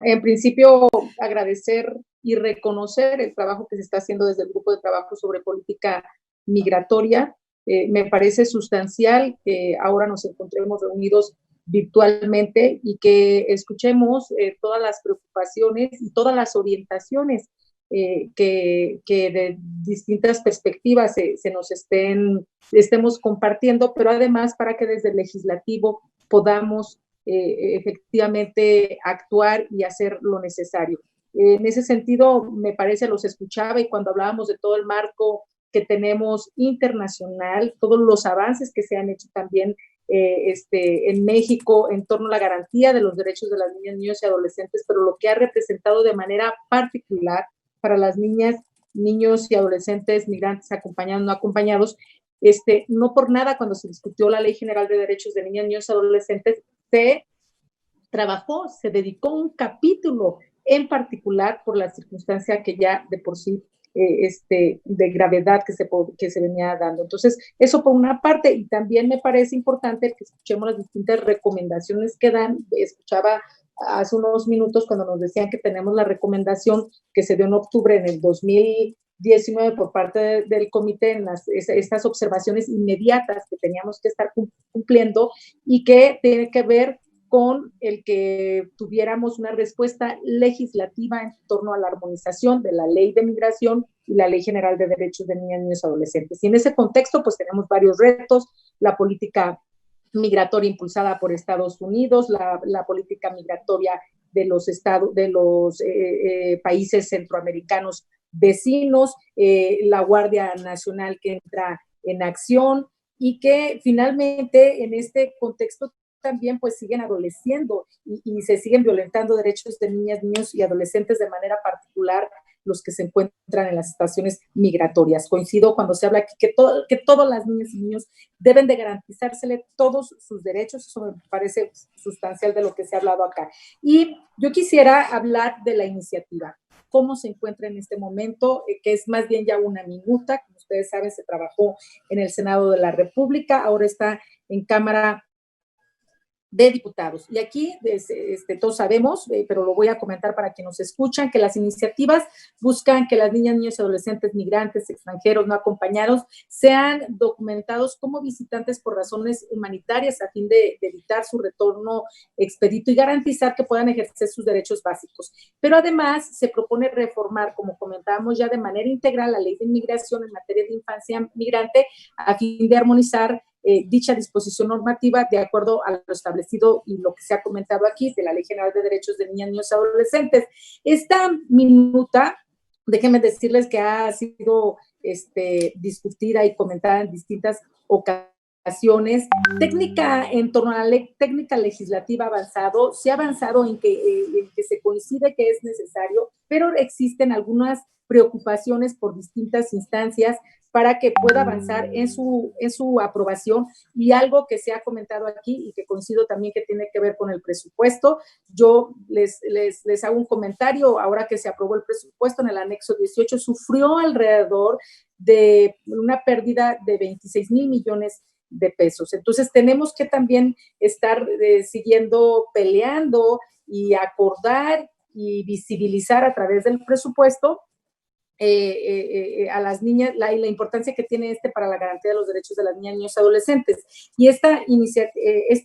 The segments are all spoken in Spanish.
en principio, agradecer y reconocer el trabajo que se está haciendo desde el Grupo de Trabajo sobre Política Migratoria. Me parece sustancial que ahora nos encontremos reunidos virtualmente y que escuchemos todas las preocupaciones y todas las orientaciones que de distintas perspectivas se nos estemos compartiendo, pero además para que desde el legislativo podamos efectivamente actuar y hacer lo necesario. En ese sentido, me parece, los escuchaba y cuando hablábamos de todo el marco que tenemos internacional, todos los avances que se han hecho también en México en torno a la garantía de los derechos de las niñas, niños y adolescentes, pero lo que ha representado de manera particular para las niñas, niños y adolescentes migrantes acompañados, no acompañados, no por nada cuando se discutió la Ley General de Derechos de Niñas, Niños y Adolescentes, se trabajó, se dedicó un capítulo en particular por la circunstancia que ya de por sí de gravedad que se venía dando. Entonces, eso por una parte, y también me parece importante que escuchemos las distintas recomendaciones que dan. Escuchaba hace unos minutos cuando nos decían que tenemos la recomendación que se dio en octubre en el 2019 por parte del comité en estas observaciones inmediatas que teníamos que estar cumpliendo y que tiene que ver con el que tuviéramos una respuesta legislativa en torno a la armonización de la Ley de Migración y la Ley General de Derechos de Niñas, Niños y Adolescentes. Y en ese contexto, pues tenemos varios retos, la política migratoria impulsada por Estados Unidos, la política migratoria de los países centroamericanos vecinos, la Guardia Nacional que entra en acción y que finalmente en este contexto también pues siguen adoleciendo y se siguen violentando derechos de niñas, niños y adolescentes de manera particular los que se encuentran en las estaciones migratorias. Coincido cuando se habla aquí que todas las niñas y niños deben de garantizársele todos sus derechos, eso me parece sustancial de lo que se ha hablado acá. Y yo quisiera hablar de la iniciativa, cómo se encuentra en este momento, que es más bien ya una minuta, como ustedes saben, se trabajó en el Senado de la República, ahora está en Cámara de Diputados. Y aquí todos sabemos, pero lo voy a comentar para que nos escuchan, que las iniciativas buscan que las niñas, niños y adolescentes migrantes, extranjeros, no acompañados, sean documentados como visitantes por razones humanitarias a fin de evitar su retorno expedito y garantizar que puedan ejercer sus derechos básicos. Pero además se propone reformar, como comentábamos ya de manera integral, la Ley de Inmigración en materia de infancia migrante a fin de armonizar dicha disposición normativa de acuerdo a lo establecido y lo que se ha comentado aquí de la Ley General de Derechos de Niñas, Niños y Adolescentes. Esta minuta, déjenme decirles que ha sido discutida y comentada en distintas ocasiones. Técnica en torno a la ley, técnica legislativa avanzado, se ha avanzado en que se coincide que es necesario, pero existen algunas preocupaciones por distintas instancias para que pueda avanzar en su aprobación. Y algo que se ha comentado aquí y que coincido también que tiene que ver con el presupuesto, yo les hago un comentario, ahora que se aprobó el presupuesto en el anexo 18, sufrió alrededor de una pérdida de 26 mil millones de pesos. Entonces tenemos que también estar siguiendo peleando y acordar y visibilizar a través del presupuesto a las niñas, la importancia que tiene para la garantía de los derechos de las niñas, niños y adolescentes. Y esta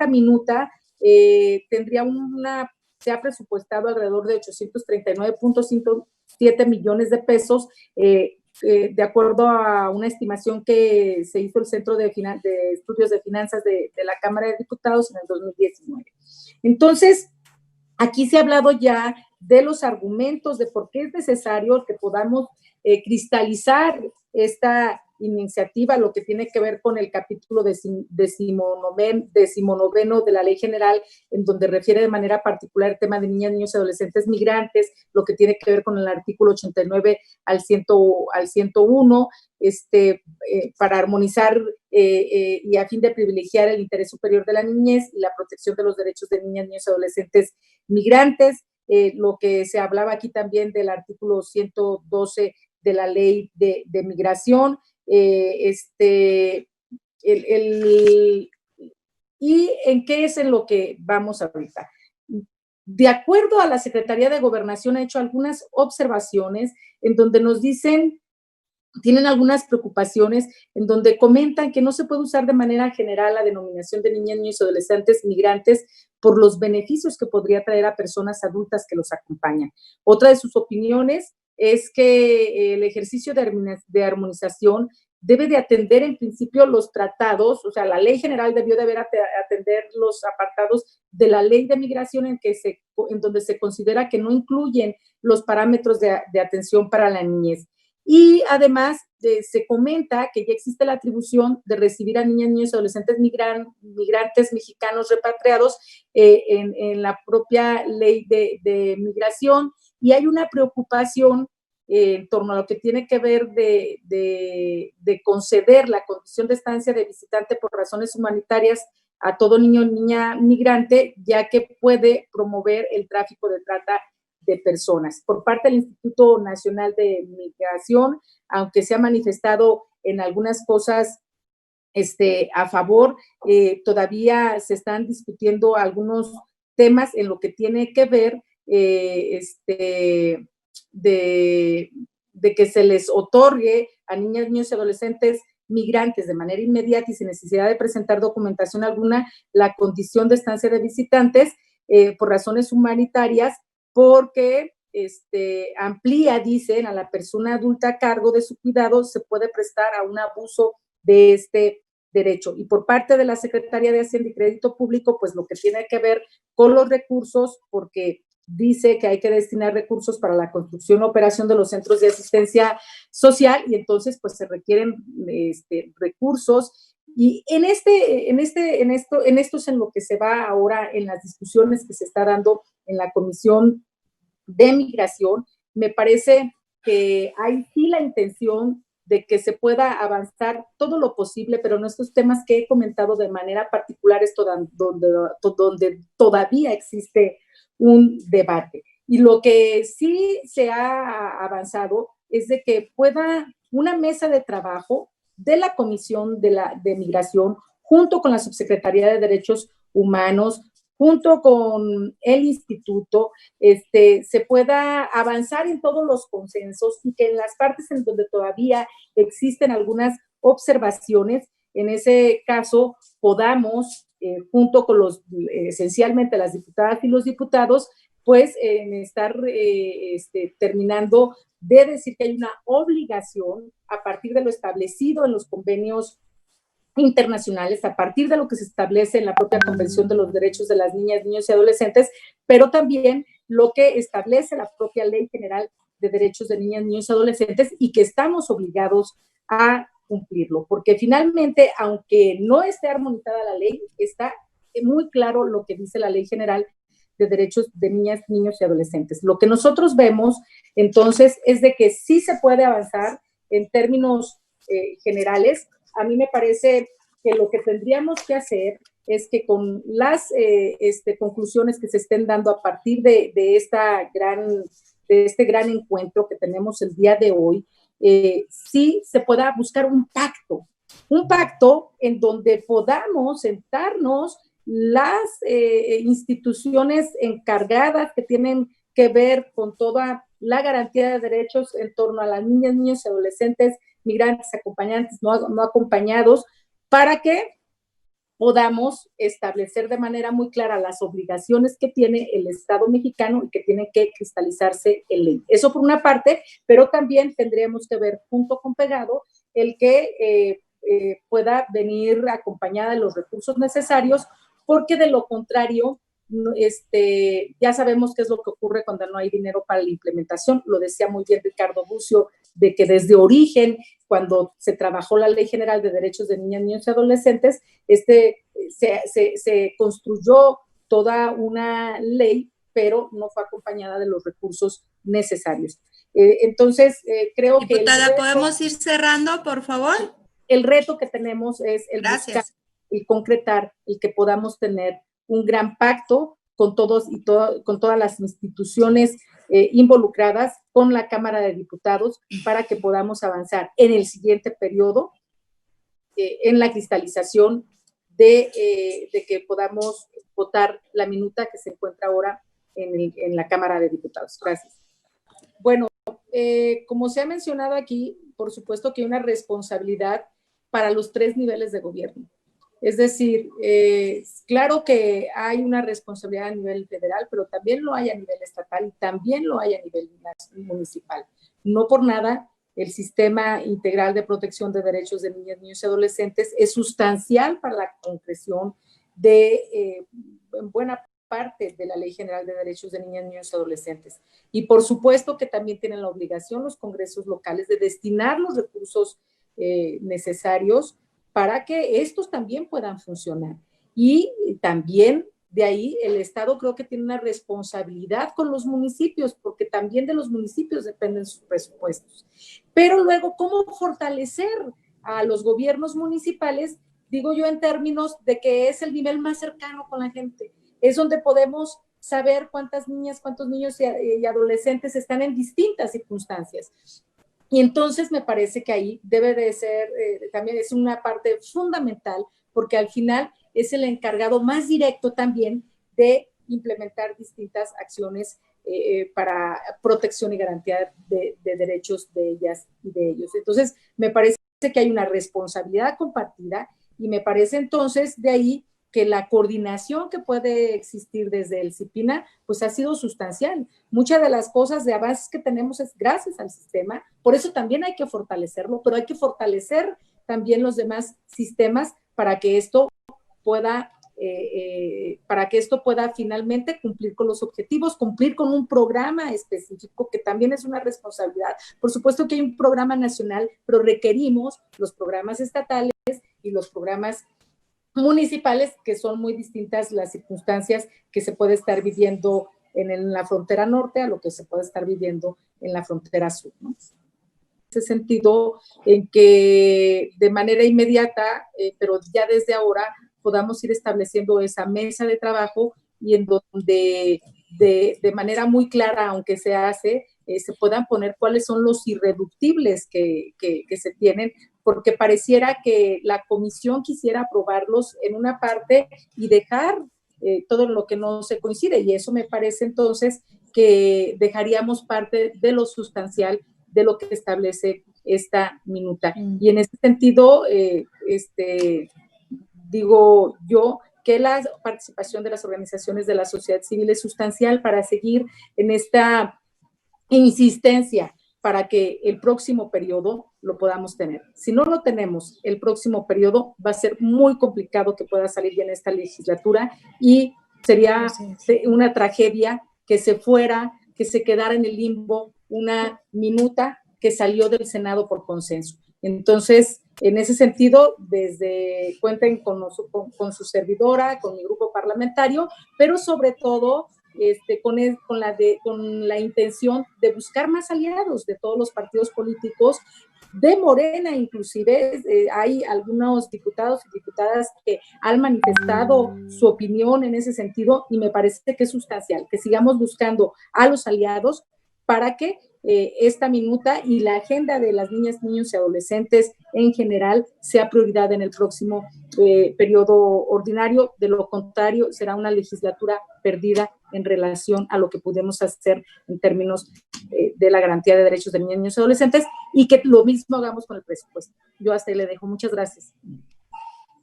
minuta tendría se ha presupuestado alrededor de 839.57 millones de pesos, de acuerdo a una estimación que se hizo el Centro de Estudios de Finanzas de la Cámara de Diputados en el 2019. Entonces, aquí se ha hablado ya de los argumentos de por qué es necesario que podamos cristalizar esta iniciativa, lo que tiene que ver con el capítulo decimonoveno de la Ley General, en donde refiere de manera particular el tema de niñas, niños y adolescentes migrantes, lo que tiene que ver con el artículo 89 al 101, para armonizar y a fin de privilegiar el interés superior de la niñez y la protección de los derechos de niñas, niños y adolescentes migrantes, lo que se hablaba aquí también del artículo 112 de la Ley de Migración, ¿y en qué es en lo que vamos ahorita? de acuerdo a la Secretaría de Gobernación, ha hecho algunas observaciones en donde nos dicen, tienen algunas preocupaciones en donde comentan que no se puede usar de manera general la denominación de niñas, niños y adolescentes migrantes por los beneficios que podría traer a personas adultas que los acompañan. Otra de sus opiniones es que el ejercicio de armonización debe de atender en principio los tratados, o sea, la ley general debió de atender los apartados de la ley de migración en donde se considera que no incluyen los parámetros de atención para la niñez. Y además se comenta que ya existe la atribución de recibir a niñas, niños y adolescentes migrantes mexicanos repatriados en la propia ley de migración, y hay una preocupación en torno a lo que tiene que ver de conceder la condición de estancia de visitante por razones humanitarias a todo niño o niña migrante, ya que puede promover el tráfico de trata de personas. Por parte del Instituto Nacional de Migración, aunque se ha manifestado en algunas cosas a favor, todavía se están discutiendo algunos temas en lo que tiene que ver de que se les otorgue a niñas, niños y adolescentes migrantes de manera inmediata y sin necesidad de presentar documentación alguna la condición de estancia de visitantes por razones humanitarias, porque amplía, dicen, a la persona adulta a cargo de su cuidado, se puede prestar a un abuso de este derecho. Y por parte de la Secretaría de Hacienda y Crédito Público, pues lo que tiene que ver con los recursos, porque dice que hay que destinar recursos para la construcción o operación de los centros de asistencia social, y entonces pues se requieren recursos. Y en esto es en lo que se va ahora en las discusiones que se está dando en la Comisión de Migración. Me parece que hay sí la intención de que se pueda avanzar todo lo posible, pero en estos temas que he comentado de manera particular es donde todavía existe un debate. Y lo que sí se ha avanzado es de que pueda una mesa de trabajo de la Comisión de Migración, junto con la Subsecretaría de Derechos Humanos, junto con el instituto, se pueda avanzar en todos los consensos, y que en las partes en donde todavía existen algunas observaciones, en ese caso podamos, junto con esencialmente las diputadas y los diputados, pues estar terminando de decir que hay una obligación a partir de lo establecido en los convenios internacionales, a partir de lo que se establece en la propia Convención de los Derechos de las Niñas, Niños y Adolescentes, pero también lo que establece la propia Ley General de Derechos de Niñas, Niños y Adolescentes, y que estamos obligados a cumplirlo, porque finalmente, aunque no esté armonizada la ley, está muy claro lo que dice la Ley General de Derechos de Niñas, Niños y Adolescentes. Lo que nosotros vemos, entonces, es de que sí se puede avanzar en términos generales. A mí me parece que lo que tendríamos que hacer es que con las conclusiones que se estén dando a partir de este gran encuentro que tenemos el día de hoy, sí se pueda buscar un pacto en donde podamos sentarnos las instituciones encargadas que tienen que ver con toda la garantía de derechos en torno a las niñas, niños y adolescentes migrantes, acompañantes, no acompañados, para que podamos establecer de manera muy clara las obligaciones que tiene el Estado mexicano y que tienen que cristalizarse en ley. Eso por una parte, pero también tendríamos que ver junto con pegado el que pueda venir acompañada de los recursos necesarios, porque de lo contrario, ya sabemos qué es lo que ocurre cuando no hay dinero para la implementación. Lo decía muy bien Ricardo Bucio, de que desde origen, cuando se trabajó la Ley General de Derechos de Niñas, Niños y Adolescentes, se construyó toda una ley, pero no fue acompañada de los recursos necesarios. Entonces, creo que... Diputada, ¿podemos ir cerrando, por favor? El reto que tenemos es el buscar, el concretar, el que podamos tener un gran pacto con todos con todas las instituciones involucradas, con la Cámara de Diputados, para que podamos avanzar en el siguiente periodo en la cristalización de que podamos votar la minuta que se encuentra ahora en la Cámara de Diputados. Gracias. Bueno, como se ha mencionado aquí, por supuesto que hay una responsabilidad para los 3 niveles de gobierno. Es decir, claro que hay una responsabilidad a nivel federal, pero también lo hay a nivel estatal y también lo hay a nivel municipal. No por nada, el Sistema Integral de Protección de Derechos de Niñas, Niños y Adolescentes es sustancial para la concreción de buena parte de la Ley General de Derechos de Niñas, Niños y Adolescentes. Y por supuesto que también tienen la obligación los congresos locales de destinar los recursos necesarios para que estos también puedan funcionar. Y también de ahí el Estado creo que tiene una responsabilidad con los municipios, porque también de los municipios dependen sus presupuestos. Pero luego, ¿cómo fortalecer a los gobiernos municipales? Digo yo en términos de que es el nivel más cercano con la gente. Es donde podemos saber cuántas niñas, cuántos niños y adolescentes están en distintas circunstancias. Y entonces me parece que ahí debe de ser, también es una parte fundamental, porque al final es el encargado más directo también de implementar distintas acciones para protección y garantía de derechos de ellas y de ellos. Entonces, me parece que hay una responsabilidad compartida y me parece entonces de ahí que la coordinación que puede existir desde el CIPINA, pues ha sido sustancial. Muchas de las cosas de avances que tenemos es gracias al sistema, por eso también hay que fortalecerlo, pero hay que fortalecer también los demás sistemas para que esto pueda finalmente cumplir con los objetivos, cumplir con un programa específico, que también es una responsabilidad. Por supuesto que hay un programa nacional, pero requerimos los programas estatales y los programas municipales, que son muy distintas las circunstancias que se puede estar viviendo en la frontera norte a lo que se puede estar viviendo en la frontera sur, ¿no? En ese sentido, en que de manera inmediata, pero ya desde ahora, podamos ir estableciendo esa mesa de trabajo y en donde de manera muy clara, aunque se hace, se puedan poner cuáles son los irreductibles que se tienen, porque pareciera que la comisión quisiera aprobarlos en una parte y dejar todo lo que no se coincide, y eso me parece entonces que dejaríamos parte de lo sustancial de lo que establece esta minuta. Y en ese sentido, digo yo que la participación de las organizaciones de la sociedad civil es sustancial para seguir en esta insistencia para que el próximo periodo lo podamos tener. Si no lo tenemos el próximo periodo, va a ser muy complicado que pueda salir bien esta legislatura y sería una tragedia que se quedara en el limbo una minuta que salió del Senado por consenso. Entonces, en ese sentido, cuenten con su servidora, con mi grupo parlamentario, pero sobre todo con la intención de buscar más aliados de todos los partidos políticos, de Morena inclusive. Hay algunos diputados y diputadas que han manifestado su opinión en ese sentido y me parece que es sustancial, que sigamos buscando a los aliados para que esta minuta y la agenda de las niñas, niños y adolescentes en general sea prioridad en el próximo periodo ordinario. De lo contrario, será una legislatura perdida en relación a lo que podemos hacer en términos de la garantía de derechos de niñas, niños y adolescentes, y que lo mismo hagamos con el presupuesto. Yo hasta ahí le dejo. Muchas gracias.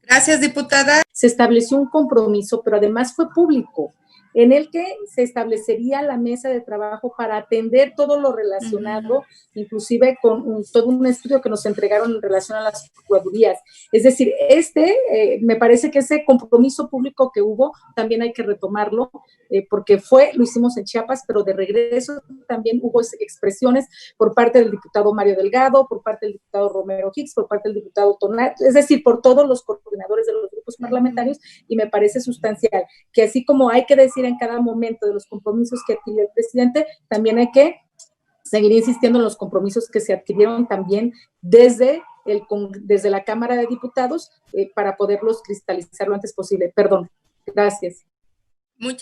Gracias, diputada. Se estableció un compromiso, pero además fue público, en el que se establecería la mesa de trabajo para atender todo lo relacionado, inclusive con todo un estudio que nos entregaron en relación a las procuradurías. Es decir, me parece que ese compromiso público que hubo, también hay que retomarlo, porque lo hicimos en Chiapas, pero de regreso también hubo expresiones por parte del diputado Mario Delgado, por parte del diputado Romero Hicks, por parte del diputado Tonat, es decir, por todos los coordinadores de los grupos parlamentarios, y me parece sustancial que así como hay que decir en cada momento de los compromisos que adquirió el presidente, también hay que seguir insistiendo en los compromisos que se adquirieron también desde la Cámara de Diputados para poderlos cristalizar lo antes posible. Perdón. Gracias. Muchas